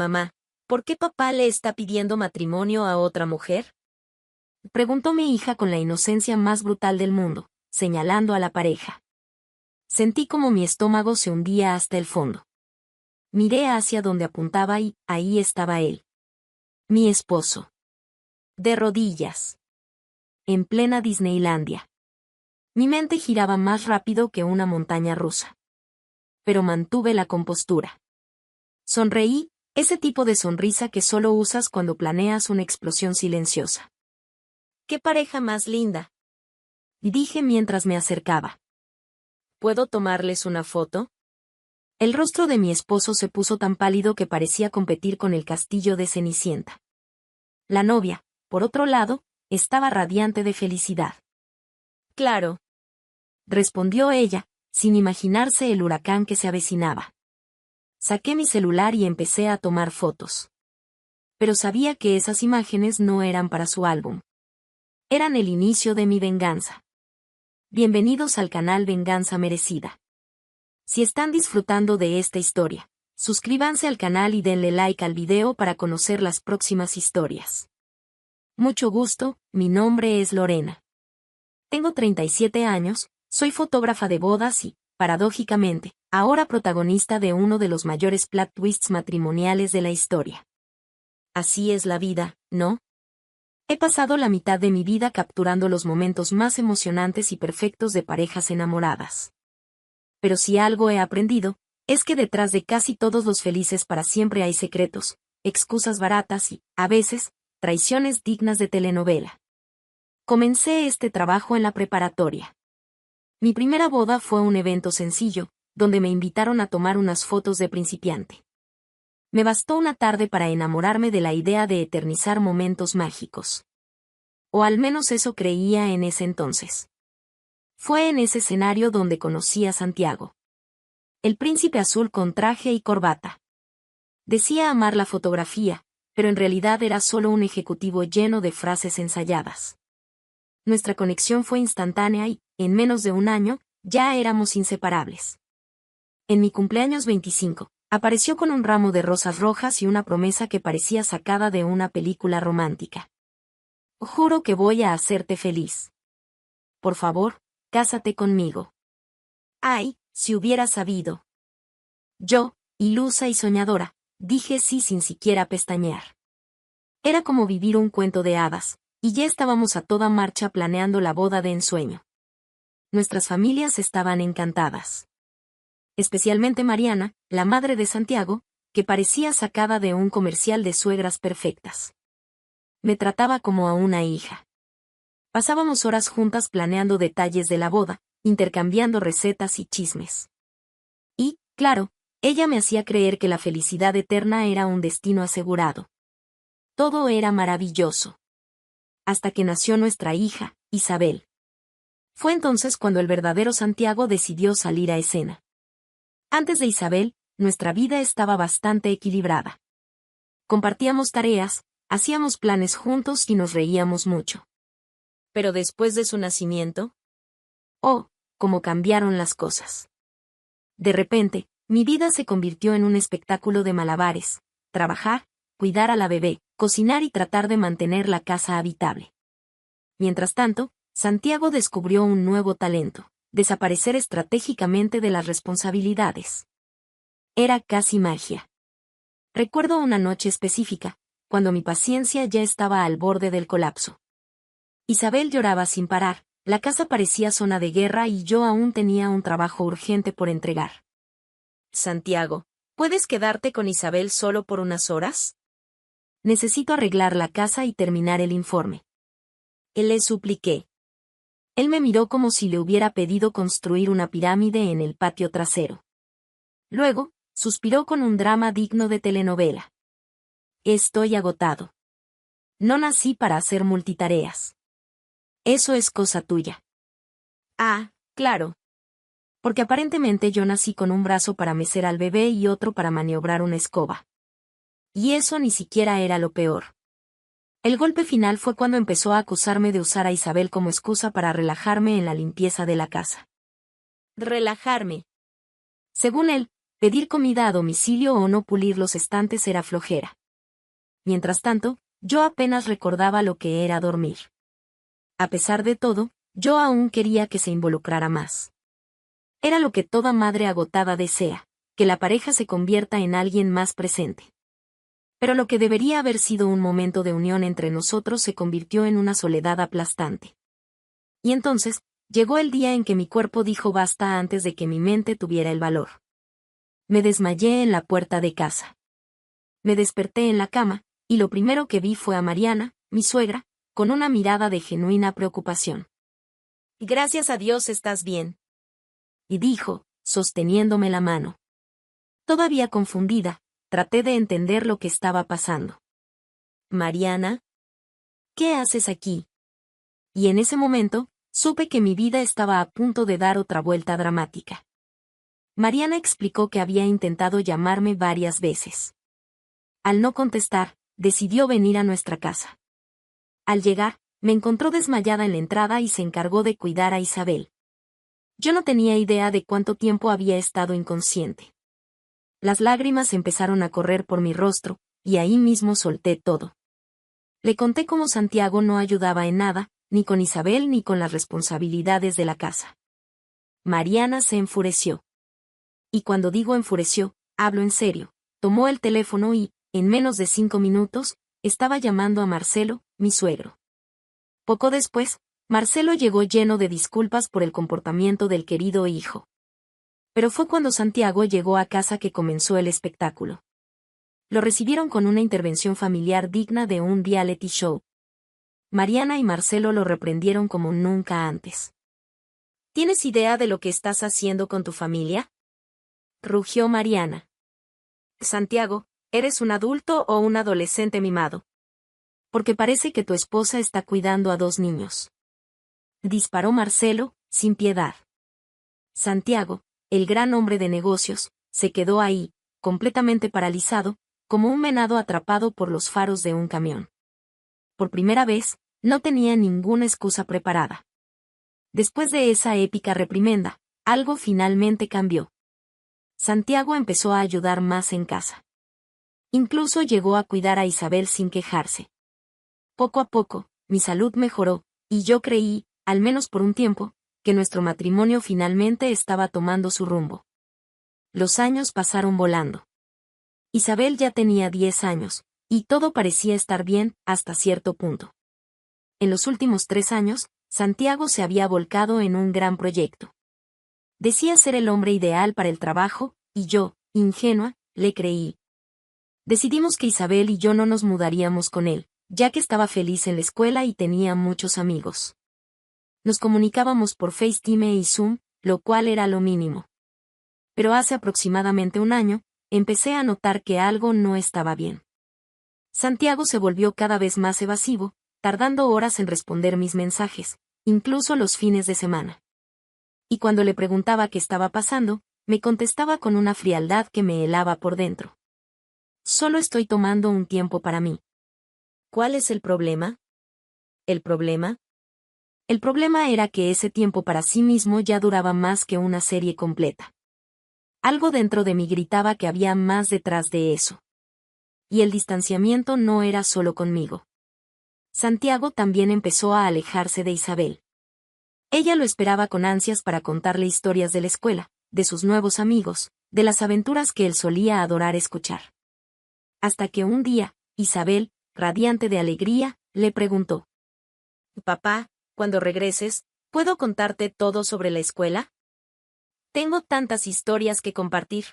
Mamá, ¿por qué papá le está pidiendo matrimonio a otra mujer? Preguntó mi hija con la inocencia más brutal del mundo, señalando a la pareja. Sentí como mi estómago se hundía hasta el fondo. Miré hacia donde apuntaba y ahí estaba él. Mi esposo. De rodillas. En plena Disneylandia. Mi mente giraba más rápido que una montaña rusa. Pero mantuve la compostura. Sonreí, ese tipo de sonrisa que solo usas cuando planeas una explosión silenciosa. ¡Qué pareja más linda! Dije mientras me acercaba. ¿Puedo tomarles una foto? El rostro de mi esposo se puso tan pálido que parecía competir con el castillo de Cenicienta. La novia, por otro lado, estaba radiante de felicidad. Claro, respondió ella, sin imaginarse el huracán que se avecinaba. Saqué mi celular y empecé a tomar fotos. Pero sabía que esas imágenes no eran para su álbum. Eran el inicio de mi venganza. Bienvenidos al canal Venganza Merecida. Si están disfrutando de esta historia, suscríbanse al canal y denle like al video para conocer las próximas historias. Mucho gusto, mi nombre es Lorena. Tengo 37 años, soy fotógrafa de bodas y, paradójicamente, ahora protagonista de uno de los mayores plot twists matrimoniales de la historia. Así es la vida, ¿no? He pasado la mitad de mi vida capturando los momentos más emocionantes y perfectos de parejas enamoradas. Pero si algo he aprendido, es que detrás de casi todos los felices para siempre hay secretos, excusas baratas y, a veces, traiciones dignas de telenovela. Comencé este trabajo en la preparatoria. Mi primera boda fue un evento sencillo, donde me invitaron a tomar unas fotos de principiante. Me bastó una tarde para enamorarme de la idea de eternizar momentos mágicos. O al menos eso creía en ese entonces. Fue en ese escenario donde conocí a Santiago. El príncipe azul con traje y corbata. Decía amar la fotografía, pero en realidad era solo un ejecutivo lleno de frases ensayadas. Nuestra conexión fue instantánea y, en menos de un año, ya éramos inseparables. En mi cumpleaños 25, apareció con un ramo de rosas rojas y una promesa que parecía sacada de una película romántica. Juro que voy a hacerte feliz. Por favor, cásate conmigo. Ay, si hubiera sabido. Yo, ilusa y soñadora, dije sí sin siquiera pestañear. Era como vivir un cuento de hadas, y ya estábamos a toda marcha planeando la boda de ensueño. Nuestras familias estaban encantadas. Especialmente Mariana, la madre de Santiago, que parecía sacada de un comercial de suegras perfectas. Me trataba como a una hija. Pasábamos horas juntas planeando detalles de la boda, intercambiando recetas y chismes. Y, claro, ella me hacía creer que la felicidad eterna era un destino asegurado. Todo era maravilloso. Hasta que nació nuestra hija, Isabel. Fue entonces cuando el verdadero Santiago decidió salir a escena. Antes de Isabel, nuestra vida estaba bastante equilibrada. Compartíamos tareas, hacíamos planes juntos y nos reíamos mucho. Pero después de su nacimiento, oh, cómo cambiaron las cosas. De repente, mi vida se convirtió en un espectáculo de malabares: trabajar, cuidar a la bebé, cocinar y tratar de mantener la casa habitable. Mientras tanto, Santiago descubrió un nuevo talento: desaparecer estratégicamente de las responsabilidades. Era casi magia. Recuerdo una noche específica, cuando mi paciencia ya estaba al borde del colapso. Isabel lloraba sin parar, la casa parecía zona de guerra y yo aún tenía un trabajo urgente por entregar. Santiago, ¿puedes quedarte con Isabel solo por unas horas? Necesito arreglar la casa y terminar el informe. Le supliqué. Él me miró como si le hubiera pedido construir una pirámide en el patio trasero. Luego, suspiró con un drama digno de telenovela. Estoy agotado. No nací para hacer multitareas. Eso es cosa tuya. Ah, claro. Porque aparentemente yo nací con un brazo para mecer al bebé y otro para maniobrar una escoba. Y eso ni siquiera era lo peor. El golpe final fue cuando empezó a acusarme de usar a Isabel como excusa para relajarme en la limpieza de la casa. Relajarme. Según él, Pedir comida a domicilio o no pulir los estantes era flojera. Mientras tanto, yo apenas recordaba lo que era dormir. A pesar de todo, yo aún quería que se involucrara más. Era lo que toda madre agotada desea, que la pareja se convierta en alguien más presente. Pero lo que debería haber sido un momento de unión entre nosotros se convirtió en una soledad aplastante. Y entonces, llegó el día en que mi cuerpo dijo basta antes de que mi mente tuviera el valor. Me desmayé en la puerta de casa. Me desperté en la cama, y lo primero que vi fue a Mariana, mi suegra, con una mirada de genuina preocupación. «Gracias a Dios estás bien», y dijo, sosteniéndome la mano. Todavía confundida, traté de entender lo que estaba pasando. «Mariana, ¿qué haces aquí?» Y en ese momento, supe que mi vida estaba a punto de dar otra vuelta dramática. Mariana explicó que había intentado llamarme varias veces. Al no contestar, decidió venir a nuestra casa. Al llegar, me encontró desmayada en la entrada y se encargó de cuidar a Isabel. Yo no tenía idea de cuánto tiempo había estado inconsciente. Las lágrimas empezaron a correr por mi rostro, y ahí mismo solté todo. Le conté cómo Santiago no ayudaba en nada, ni con Isabel ni con las responsabilidades de la casa. Mariana se enfureció. Y cuando digo enfureció, hablo en serio. Tomó el teléfono y, en menos de 5 minutos, estaba llamando a Marcelo, mi suegro. Poco después, Marcelo llegó lleno de disculpas por el comportamiento del querido hijo. Pero fue cuando Santiago llegó a casa que comenzó el espectáculo. Lo recibieron con una intervención familiar digna de un reality show. Mariana y Marcelo lo reprendieron como nunca antes. ¿Tienes idea de lo que estás haciendo con tu familia?, rugió Mariana. Santiago, ¿eres un adulto o un adolescente mimado? Porque parece que tu esposa está cuidando a 2 niños. Disparó Marcelo, sin piedad. Santiago, el gran hombre de negocios, se quedó ahí, completamente paralizado, como un venado atrapado por los faros de un camión. Por primera vez, no tenía ninguna excusa preparada. Después de esa épica reprimenda, algo finalmente cambió. Santiago empezó a ayudar más en casa. Incluso llegó a cuidar a Isabel sin quejarse. Poco a poco, mi salud mejoró, y yo creí, al menos por un tiempo, que nuestro matrimonio finalmente estaba tomando su rumbo. Los años pasaron volando. Isabel ya tenía 10 años, y todo parecía estar bien, hasta cierto punto. En los últimos 3 años, Santiago se había volcado en un gran proyecto. Decía ser el hombre ideal para el trabajo, y yo, ingenua, le creí. Decidimos que Isabel y yo no nos mudaríamos con él, ya que estaba feliz en la escuela y tenía muchos amigos. Nos comunicábamos por FaceTime y Zoom, lo cual era lo mínimo. Pero hace aproximadamente un año, empecé a notar que algo no estaba bien. Santiago se volvió cada vez más evasivo, tardando horas en responder mis mensajes, incluso los fines de semana. Y cuando le preguntaba qué estaba pasando, me contestaba con una frialdad que me helaba por dentro. Solo estoy tomando un tiempo para mí. ¿Cuál es el problema? ¿El problema? El problema era que ese tiempo para sí mismo ya duraba más que una serie completa. Algo dentro de mí gritaba que había más detrás de eso. Y el distanciamiento no era solo conmigo. Santiago también empezó a alejarse de Isabel. Ella lo esperaba con ansias para contarle historias de la escuela, de sus nuevos amigos, de las aventuras que él solía adorar escuchar. Hasta que un día, Isabel, radiante de alegría, le preguntó: «Papá, cuando regreses, ¿puedo contarte todo sobre la escuela? Tengo tantas historias que compartir».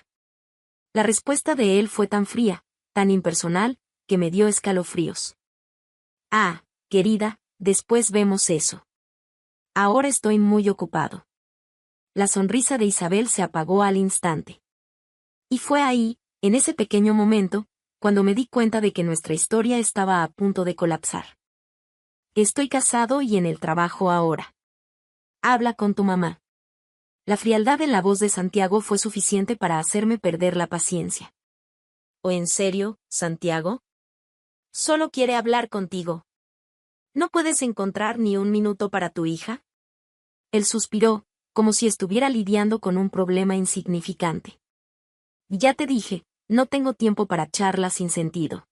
La respuesta de él fue tan fría, tan impersonal, que me dio escalofríos. «Ah, querida, después vemos eso. Ahora estoy muy ocupado». La sonrisa de Isabel se apagó al instante. Y fue ahí, en ese pequeño momento, cuando me di cuenta de que nuestra historia estaba a punto de colapsar. Estoy casado y en el trabajo ahora. Habla con tu mamá. La frialdad en la voz de Santiago fue suficiente para hacerme perder la paciencia. ¿O en serio, Santiago? Solo quiere hablar contigo. ¿No puedes encontrar ni un minuto para tu hija? Él suspiró, como si estuviera lidiando con un problema insignificante. Ya te dije, no tengo tiempo para charlas sin sentido.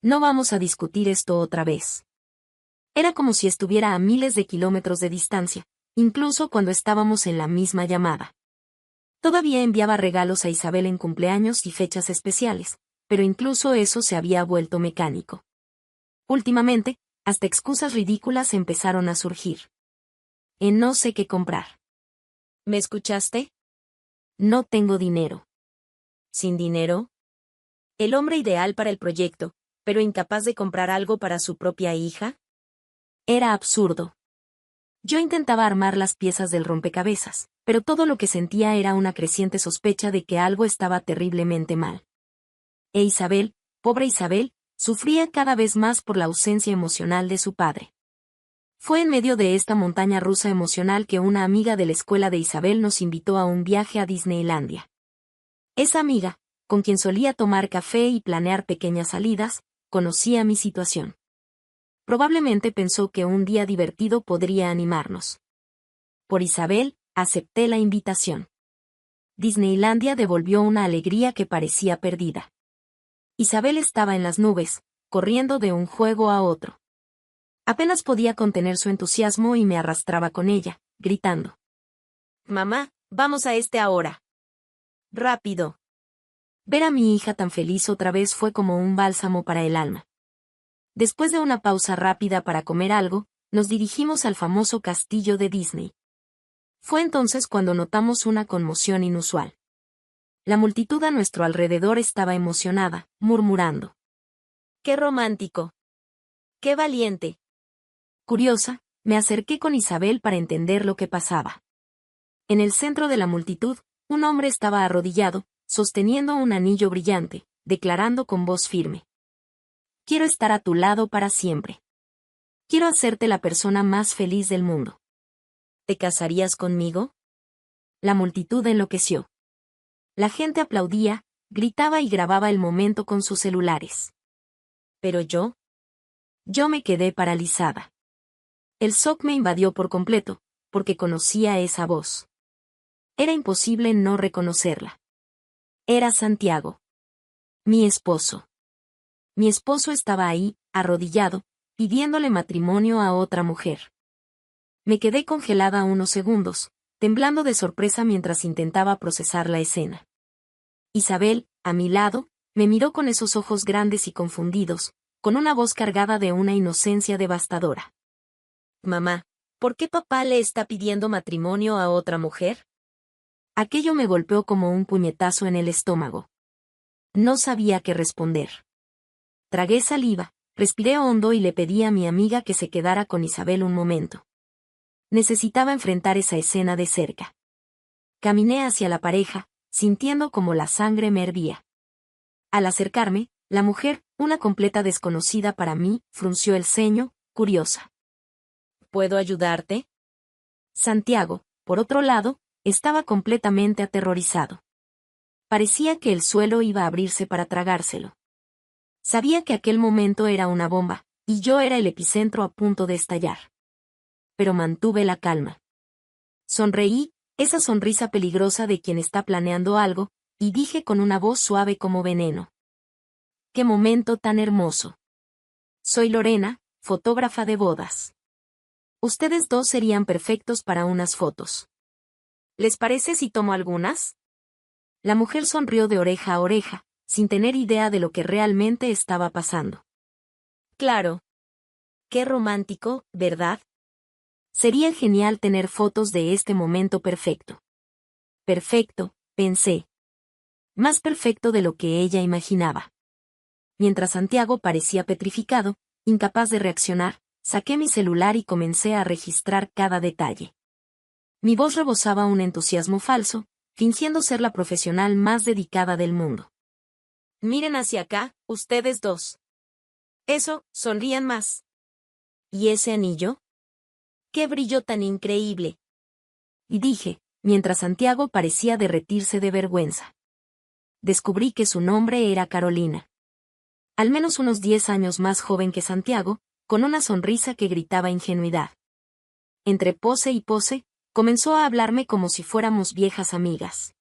No vamos a discutir esto otra vez. Era como si estuviera a miles de kilómetros de distancia, incluso cuando estábamos en la misma llamada. Todavía enviaba regalos a Isabel en cumpleaños y fechas especiales, pero incluso eso se había vuelto mecánico. Últimamente, hasta excusas ridículas empezaron a surgir. No sé qué comprar. ¿Me escuchaste? No tengo dinero. ¿Sin dinero? El hombre ideal para el proyecto, pero incapaz de comprar algo para su propia hija. Era absurdo. Yo intentaba armar las piezas del rompecabezas, pero todo lo que sentía era una creciente sospecha de que algo estaba terriblemente mal. Isabel, pobre Isabel, sufría cada vez más por la ausencia emocional de su padre. Fue en medio de esta montaña rusa emocional que una amiga de la escuela de Isabel nos invitó a un viaje a Disneylandia. Esa amiga, con quien solía tomar café y planear pequeñas salidas, conocía mi situación. Probablemente pensó que un día divertido podría animarnos. Por Isabel, acepté la invitación. Disneylandia devolvió una alegría que parecía perdida. Isabel estaba en las nubes, corriendo de un juego a otro. Apenas podía contener su entusiasmo y me arrastraba con ella, gritando. «Mamá, vamos a este ahora. Rápido». Ver a mi hija tan feliz otra vez fue como un bálsamo para el alma. Después de una pausa rápida para comer algo, nos dirigimos al famoso castillo de Disney. Fue entonces cuando notamos una conmoción inusual. La multitud a nuestro alrededor estaba emocionada, murmurando. «¡Qué romántico! ¡Qué valiente!». Curiosa, me acerqué con Isabel para entender lo que pasaba. En el centro de la multitud, un hombre estaba arrodillado, sosteniendo un anillo brillante, declarando con voz firme. «Quiero estar a tu lado para siempre. Quiero hacerte la persona más feliz del mundo. ¿Te casarías conmigo?». La multitud enloqueció. La gente aplaudía, gritaba y grababa el momento con sus celulares. Pero yo me quedé paralizada. El shock me invadió por completo, porque conocía esa voz. Era imposible no reconocerla. Era Santiago. Mi esposo. Mi esposo estaba ahí, arrodillado, pidiéndole matrimonio a otra mujer. Me quedé congelada unos segundos, temblando de sorpresa mientras intentaba procesar la escena. Isabel, a mi lado, me miró con esos ojos grandes y confundidos, con una voz cargada de una inocencia devastadora. «Mamá, ¿por qué papá le está pidiendo matrimonio a otra mujer?». Aquello me golpeó como un puñetazo en el estómago. No sabía qué responder. Tragué saliva, respiré hondo y le pedí a mi amiga que se quedara con Isabel un momento. Necesitaba enfrentar esa escena de cerca. Caminé hacia la pareja, sintiendo como la sangre me hervía. Al acercarme, la mujer, una completa desconocida para mí, frunció el ceño, curiosa. «¿Puedo ayudarte?». Santiago, por otro lado, estaba completamente aterrorizado. Parecía que el suelo iba a abrirse para tragárselo. Sabía que aquel momento era una bomba, y yo era el epicentro a punto de estallar. Pero mantuve la calma. Sonreí, esa sonrisa peligrosa de quien está planeando algo, y dije con una voz suave como veneno. «¡Qué momento tan hermoso! Soy Lorena, fotógrafa de bodas. Ustedes dos serían perfectos para unas fotos. ¿Les parece si tomo algunas?». La mujer sonrió de oreja a oreja, sin tener idea de lo que realmente estaba pasando. «Claro. Qué romántico, ¿verdad? Sería genial tener fotos de este momento perfecto». Perfecto, pensé. Más perfecto de lo que ella imaginaba. Mientras Santiago parecía petrificado, incapaz de reaccionar, saqué mi celular y comencé a registrar cada detalle. Mi voz rebosaba un entusiasmo falso, fingiendo ser la profesional más dedicada del mundo. «Miren hacia acá, ustedes dos. Eso, sonrían más. ¿Y ese anillo? ¡Qué brillo tan increíble!». Y dije, mientras Santiago parecía derretirse de vergüenza. Descubrí que su nombre era Carolina. Al menos unos 10 años más joven que Santiago, con una sonrisa que gritaba ingenuidad. Entre pose y pose, comenzó a hablarme como si fuéramos viejas amigas.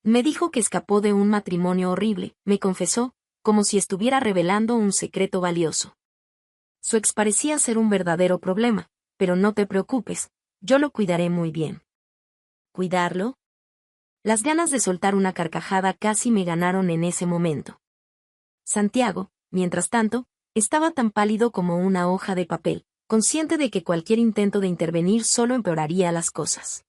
Me dijo que escapó de un matrimonio horrible, me confesó, como si estuviera revelando un secreto valioso. Su ex parecía ser un verdadero problema, pero no te preocupes, yo lo cuidaré muy bien. ¿Cuidarlo? Las ganas de soltar una carcajada casi me ganaron en ese momento. Santiago, mientras tanto, estaba tan pálido como una hoja de papel, consciente de que cualquier intento de intervenir solo empeoraría las cosas.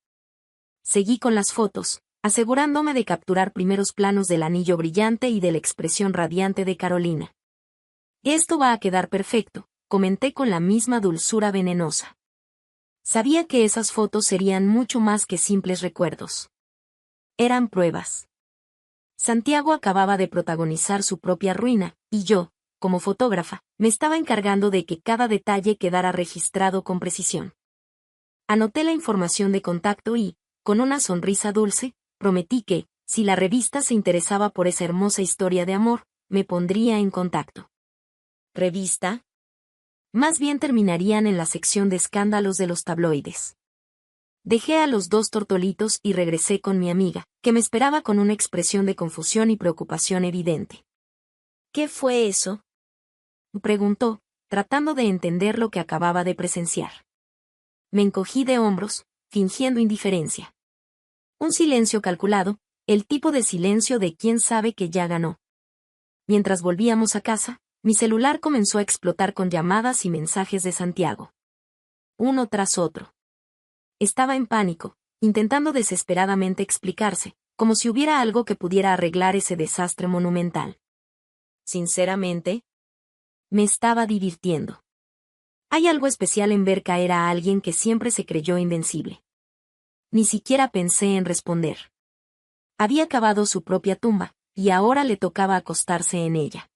Seguí con las fotos, asegurándome de capturar primeros planos del anillo brillante y de la expresión radiante de Carolina. Esto va a quedar perfecto, comenté con la misma dulzura venenosa. Sabía que esas fotos serían mucho más que simples recuerdos. Eran pruebas. Santiago acababa de protagonizar su propia ruina, y yo, como fotógrafa, me estaba encargando de que cada detalle quedara registrado con precisión. Anoté la información de contacto y, con una sonrisa dulce, prometí que, si la revista se interesaba por esa hermosa historia de amor, me pondría en contacto. ¿Revista? Más bien terminarían en la sección de escándalos de los tabloides. Dejé a los dos tortolitos y regresé con mi amiga, que me esperaba con una expresión de confusión y preocupación evidente. ¿Qué fue eso?, preguntó, tratando de entender lo que acababa de presenciar. Me encogí de hombros, fingiendo indiferencia. Un silencio calculado, el tipo de silencio de quien sabe que ya ganó. Mientras volvíamos a casa, mi celular comenzó a explotar con llamadas y mensajes de Santiago. Uno tras otro. Estaba en pánico, intentando desesperadamente explicarse, como si hubiera algo que pudiera arreglar ese desastre monumental. Sinceramente, me estaba divirtiendo. Hay algo especial en ver caer a alguien que siempre se creyó invencible. Ni siquiera pensé en responder. Había cavado su propia tumba, y ahora le tocaba acostarse en ella.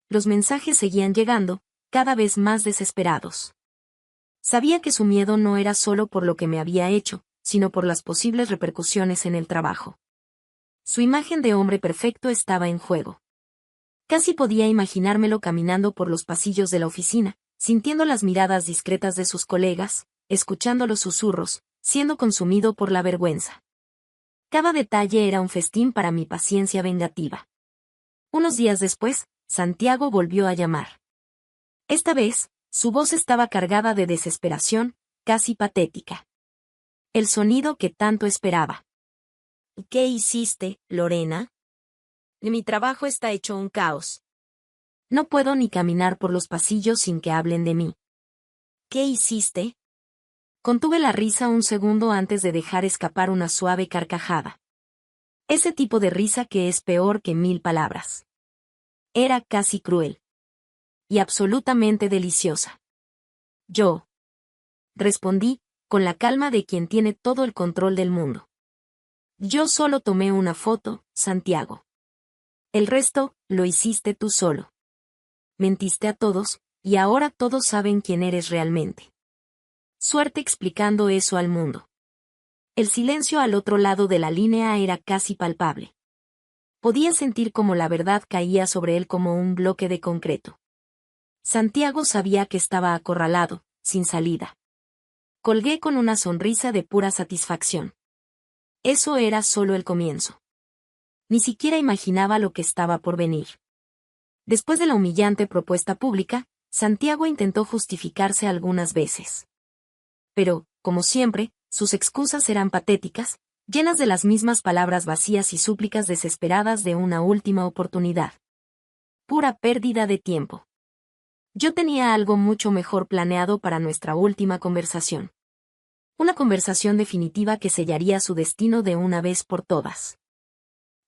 Los mensajes seguían llegando, cada vez más desesperados. Sabía que su miedo no era solo por lo que me había hecho, sino por las posibles repercusiones en el trabajo. Su imagen de hombre perfecto estaba en juego. Casi podía imaginármelo caminando por los pasillos de la oficina, sintiendo las miradas discretas de sus colegas, escuchando los susurros, siendo consumido por la vergüenza. Cada detalle era un festín para mi paciencia vengativa. Unos días después, Santiago volvió a llamar. Esta vez, su voz estaba cargada de desesperación, casi patética. El sonido que tanto esperaba. ¿Qué hiciste, Lorena? Mi trabajo está hecho un caos. No puedo ni caminar por los pasillos sin que hablen de mí. ¿Qué hiciste? Contuve la risa un segundo antes de dejar escapar una suave carcajada. Ese tipo de risa que es peor que 1000 palabras. Era casi cruel. Y absolutamente deliciosa. Yo. Respondí, con la calma de quien tiene todo el control del mundo. Yo solo tomé una foto, Santiago. El resto, lo hiciste tú solo. Mentiste a todos, y ahora todos saben quién eres realmente. Suerte explicando eso al mundo. El silencio al otro lado de la línea era casi palpable. Podía sentir cómo la verdad caía sobre él como un bloque de concreto. Santiago sabía que estaba acorralado, sin salida. Colgué con una sonrisa de pura satisfacción. Eso era solo el comienzo. Ni siquiera imaginaba lo que estaba por venir. Después de la humillante propuesta pública, Santiago intentó justificarse algunas veces. Pero, como siempre, sus excusas eran patéticas, llenas de las mismas palabras vacías y súplicas desesperadas de una última oportunidad. Pura pérdida de tiempo. Yo tenía algo mucho mejor planeado para nuestra última conversación. Una conversación definitiva que sellaría su destino de una vez por todas.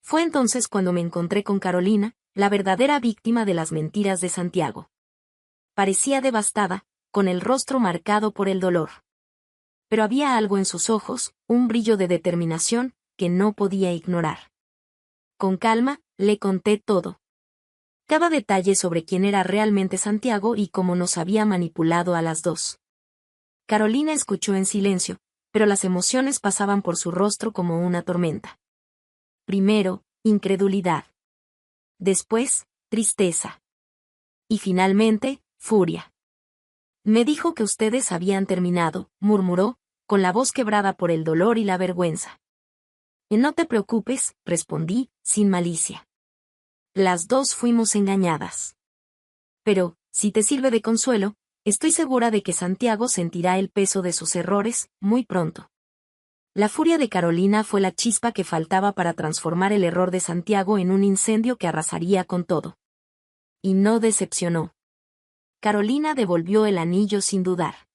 Fue entonces cuando me encontré con Carolina, la verdadera víctima de las mentiras de Santiago. Parecía devastada, con el rostro marcado por el dolor. Pero había algo en sus ojos, un brillo de determinación, que no podía ignorar. Con calma, le conté todo. Cada detalle sobre quién era realmente Santiago y cómo nos había manipulado a las dos. Carolina escuchó en silencio, pero las emociones pasaban por su rostro como una tormenta. Primero, incredulidad. Después, tristeza. Y finalmente, furia. Me dijo que ustedes habían terminado, murmuró, con la voz quebrada por el dolor y la vergüenza. Y no te preocupes, respondí, sin malicia. Las dos fuimos engañadas. Pero, si te sirve de consuelo, estoy segura de que Santiago sentirá el peso de sus errores, muy pronto. La furia de Carolina fue la chispa que faltaba para transformar el error de Santiago en un incendio que arrasaría con todo. Y no decepcionó. Carolina devolvió el anillo sin dudar.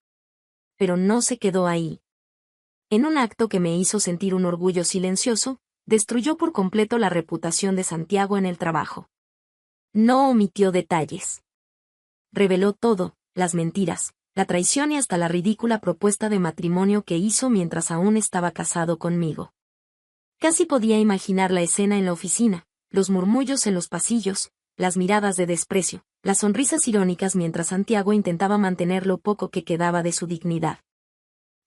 Pero no se quedó ahí. En un acto que me hizo sentir un orgullo silencioso, destruyó por completo la reputación de Santiago en el trabajo. No omitió detalles. Reveló todo, las mentiras, la traición y hasta la ridícula propuesta de matrimonio que hizo mientras aún estaba casado conmigo. Casi podía imaginar la escena en la oficina, los murmullos en los pasillos, las miradas de desprecio, las sonrisas irónicas mientras Santiago intentaba mantener lo poco que quedaba de su dignidad.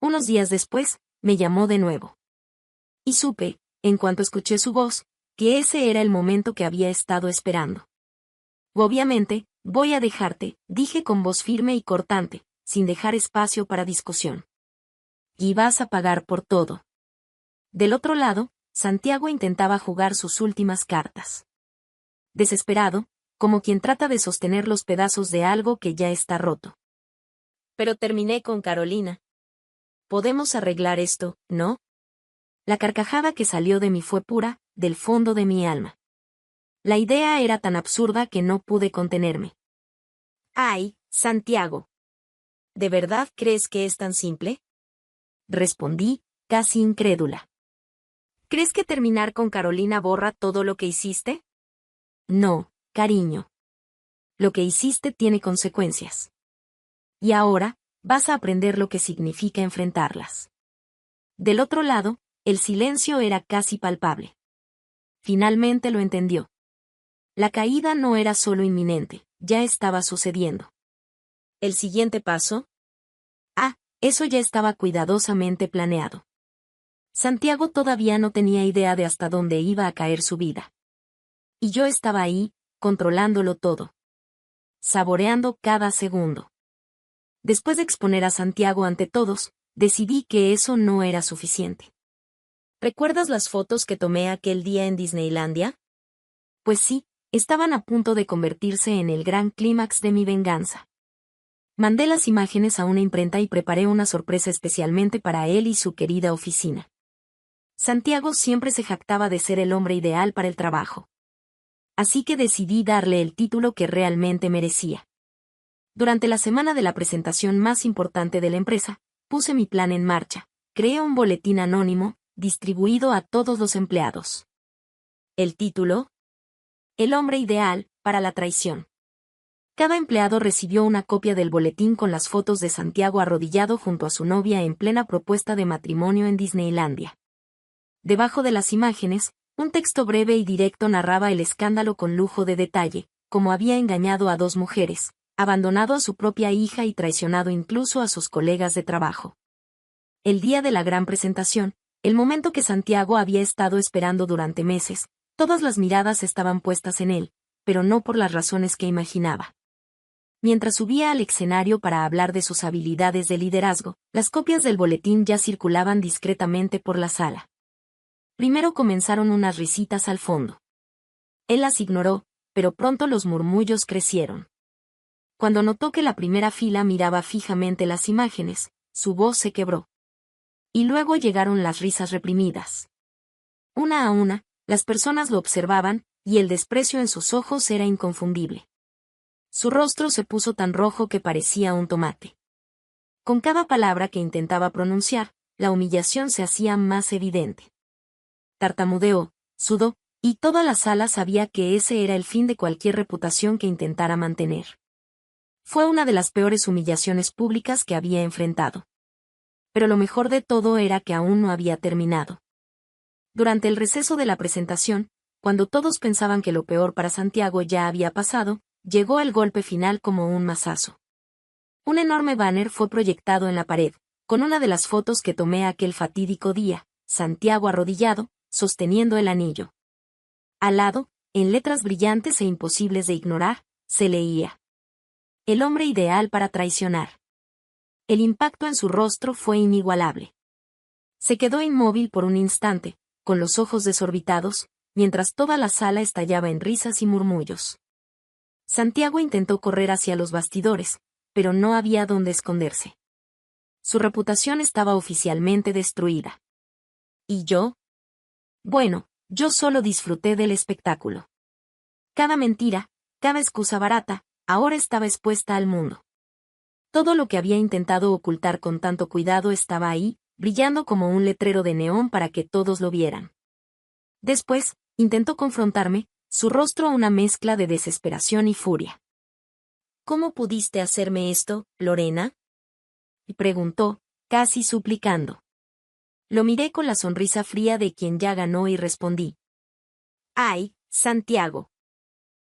Unos días después, me llamó de nuevo. Y supe, en cuanto escuché su voz, que ese era el momento que había estado esperando. Obviamente, voy a dejarte, dije con voz firme y cortante, sin dejar espacio para discusión. Y vas a pagar por todo. Del otro lado, Santiago intentaba jugar sus últimas cartas. Desesperado, como quien trata de sostener los pedazos de algo que ya está roto. Pero terminé con Carolina. Podemos arreglar esto, ¿no? La carcajada que salió de mí fue pura, del fondo de mi alma. La idea era tan absurda que no pude contenerme. ¡Ay, Santiago! ¿De verdad crees que es tan simple? Respondí, casi incrédula. ¿Crees que terminar con Carolina borra todo lo que hiciste? No, cariño. Lo que hiciste tiene consecuencias. Y ahora, vas a aprender lo que significa enfrentarlas. Del otro lado, el silencio era casi palpable. Finalmente lo entendió. La caída no era solo inminente, ya estaba sucediendo. ¿El siguiente paso? Eso ya estaba cuidadosamente planeado. Santiago todavía no tenía idea de hasta dónde iba a caer su vida. Y yo estaba ahí, controlándolo todo. Saboreando cada segundo. Después de exponer a Santiago ante todos, decidí que eso no era suficiente. ¿Recuerdas las fotos que tomé aquel día en Disneylandia? Pues sí, estaban a punto de convertirse en el gran clímax de mi venganza. Mandé las imágenes a una imprenta y preparé una sorpresa especialmente para él y su querida oficina. Santiago siempre se jactaba de ser el hombre ideal para el trabajo. Así que decidí darle el título que realmente merecía. Durante la semana de la presentación más importante de la empresa, puse mi plan en marcha, creé un boletín anónimo, distribuido a todos los empleados. ¿El título? El hombre ideal para la traición. Cada empleado recibió una copia del boletín con las fotos de Santiago arrodillado junto a su novia en plena propuesta de matrimonio en Disneylandia. Debajo de las imágenes, un texto breve y directo narraba el escándalo con lujo de detalle, cómo había engañado a 2 mujeres, abandonado a su propia hija y traicionado incluso a sus colegas de trabajo. El día de la gran presentación, el momento que Santiago había estado esperando durante meses, todas las miradas estaban puestas en él, pero no por las razones que imaginaba. Mientras subía al escenario para hablar de sus habilidades de liderazgo, las copias del boletín ya circulaban discretamente por la sala. Primero comenzaron unas risitas al fondo. Él las ignoró, pero pronto los murmullos crecieron. Cuando notó que la primera fila miraba fijamente las imágenes, su voz se quebró. Y luego llegaron las risas reprimidas. Una a una, las personas lo observaban, y el desprecio en sus ojos era inconfundible. Su rostro se puso tan rojo que parecía un tomate. Con cada palabra que intentaba pronunciar, la humillación se hacía más evidente. Tartamudeó, sudó, y toda la sala sabía que ese era el fin de cualquier reputación que intentara mantener. Fue una de las peores humillaciones públicas que había enfrentado. Pero lo mejor de todo era que aún no había terminado. Durante el receso de la presentación, cuando todos pensaban que lo peor para Santiago ya había pasado, llegó el golpe final como un mazazo. Un enorme banner fue proyectado en la pared, con una de las fotos que tomé aquel fatídico día, Santiago arrodillado, sosteniendo el anillo. Al lado, en letras brillantes e imposibles de ignorar, se leía: el hombre ideal para traicionar. El impacto en su rostro fue inigualable. Se quedó inmóvil por un instante, con los ojos desorbitados, mientras toda la sala estallaba en risas y murmullos. Santiago intentó correr hacia los bastidores, pero no había dónde esconderse. Su reputación estaba oficialmente destruida. ¿Y yo? Bueno, yo solo disfruté del espectáculo. Cada mentira, cada excusa barata, ahora estaba expuesta al mundo. Todo lo que había intentado ocultar con tanto cuidado estaba ahí, brillando como un letrero de neón para que todos lo vieran. Después, intentó confrontarme, su rostro una mezcla de desesperación y furia. ¿Cómo pudiste hacerme esto, Lorena? Y preguntó, casi suplicando. Lo miré con la sonrisa fría de quien ya ganó y respondí. Ay, Santiago.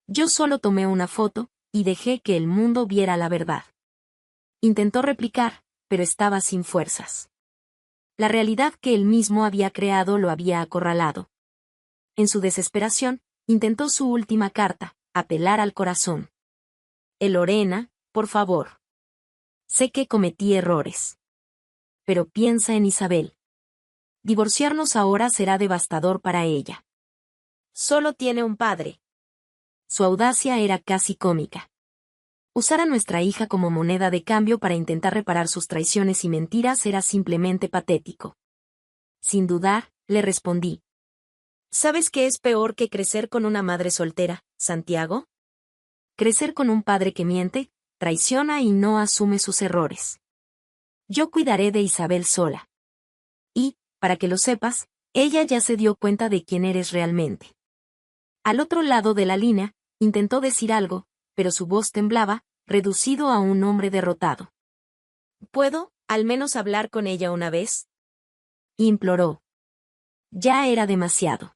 Yo solo tomé una foto, y dejé que el mundo viera la verdad. Intentó replicar, pero estaba sin fuerzas. La realidad que él mismo había creado lo había acorralado. En su desesperación, intentó su última carta, apelar al corazón. Lorena, por favor. Sé que cometí errores. Pero piensa en Isabel. Divorciarnos ahora será devastador para ella. Solo tiene un padre. Su audacia era casi cómica. Usar a nuestra hija como moneda de cambio para intentar reparar sus traiciones y mentiras era simplemente patético. Sin dudar, le respondí. ¿Sabes qué es peor que crecer con una madre soltera, Santiago? Crecer con un padre que miente, traiciona y no asume sus errores. Yo cuidaré de Isabel sola. Y, para que lo sepas, ella ya se dio cuenta de quién eres realmente. Al otro lado de la línea, intentó decir algo, pero su voz temblaba, reducido a un hombre derrotado. ¿Puedo, al menos, hablar con ella una vez? Imploró. Ya era demasiado.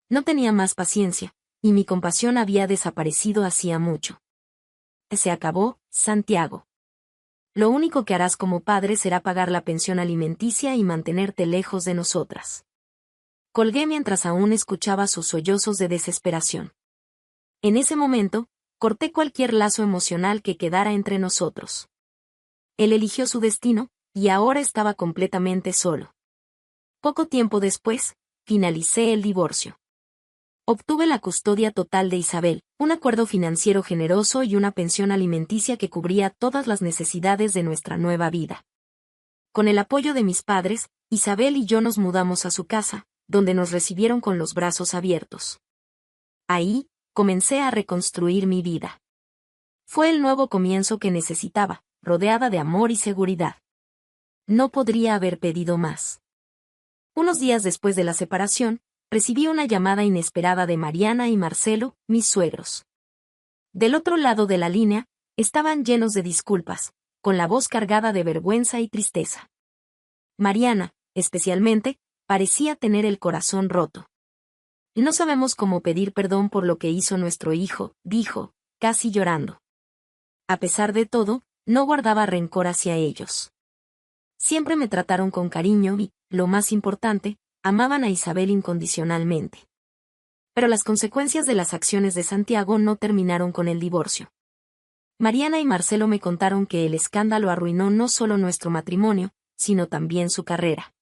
No tenía más paciencia, y mi compasión había desaparecido hacía mucho. Se acabó, Santiago. Lo único que harás como padre será pagar la pensión alimenticia y mantenerte lejos de nosotras. Colgué mientras aún escuchaba sus sollozos de desesperación. En ese momento, corté cualquier lazo emocional que quedara entre nosotros. Él eligió su destino, y ahora estaba completamente solo. Poco tiempo después, finalicé el divorcio. Obtuve la custodia total de Isabel, un acuerdo financiero generoso y una pensión alimenticia que cubría todas las necesidades de nuestra nueva vida. Con el apoyo de mis padres, Isabel y yo nos mudamos a su casa, donde nos recibieron con los brazos abiertos. Ahí, comencé a reconstruir mi vida. Fue el nuevo comienzo que necesitaba, rodeada de amor y seguridad. No podría haber pedido más. Unos días después de la separación, recibí una llamada inesperada de Mariana y Marcelo, mis suegros. Del otro lado de la línea, estaban llenos de disculpas, con la voz cargada de vergüenza y tristeza. Mariana, especialmente, parecía tener el corazón roto. No sabemos cómo pedir perdón por lo que hizo nuestro hijo, dijo, casi llorando. A pesar de todo, no guardaba rencor hacia ellos. Siempre me trataron con cariño y, lo más importante, amaban a Isabel incondicionalmente. Pero las consecuencias de las acciones de Santiago no terminaron con el divorcio. Mariana y Marcelo me contaron que el escándalo arruinó no solo nuestro matrimonio, sino también su carrera.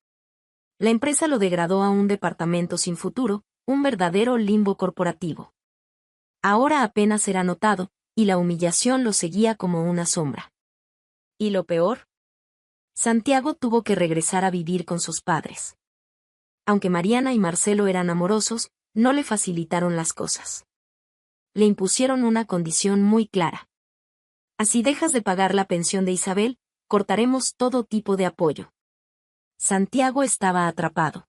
La empresa lo degradó a un departamento sin futuro, un verdadero limbo corporativo. Ahora apenas era notado, y la humillación lo seguía como una sombra. ¿Y lo peor? Santiago tuvo que regresar a vivir con sus padres. Aunque Mariana y Marcelo eran amorosos, no le facilitaron las cosas. Le impusieron una condición muy clara. Si dejas de pagar la pensión de Isabel, cortaremos todo tipo de apoyo. Santiago estaba atrapado.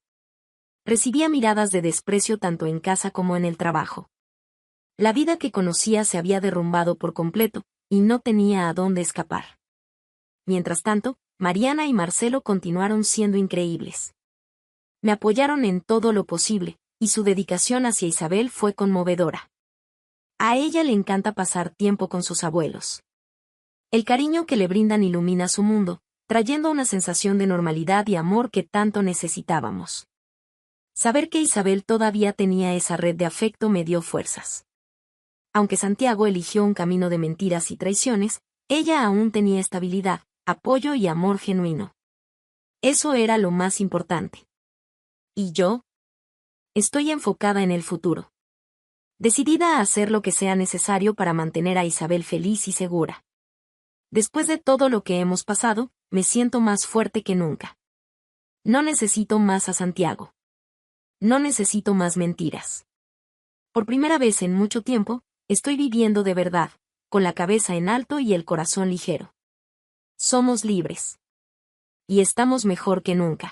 Recibía miradas de desprecio tanto en casa como en el trabajo. La vida que conocía se había derrumbado por completo, y no tenía a dónde escapar. Mientras tanto, Mariana y Marcelo continuaron siendo increíbles. Me apoyaron en todo lo posible, y su dedicación hacia Isabel fue conmovedora. A ella le encanta pasar tiempo con sus abuelos. El cariño que le brindan ilumina su mundo, trayendo una sensación de normalidad y amor que tanto necesitábamos. Saber que Isabel todavía tenía esa red de afecto me dio fuerzas. Aunque Santiago eligió un camino de mentiras y traiciones, ella aún tenía estabilidad, apoyo y amor genuino. Eso era lo más importante. ¿Y yo? Estoy enfocada en el futuro. Decidida a hacer lo que sea necesario para mantener a Isabel feliz y segura. Después de todo lo que hemos pasado, me siento más fuerte que nunca. No necesito más a Santiago. No necesito más mentiras. Por primera vez en mucho tiempo, estoy viviendo de verdad, con la cabeza en alto y el corazón ligero. Somos libres. Y estamos mejor que nunca.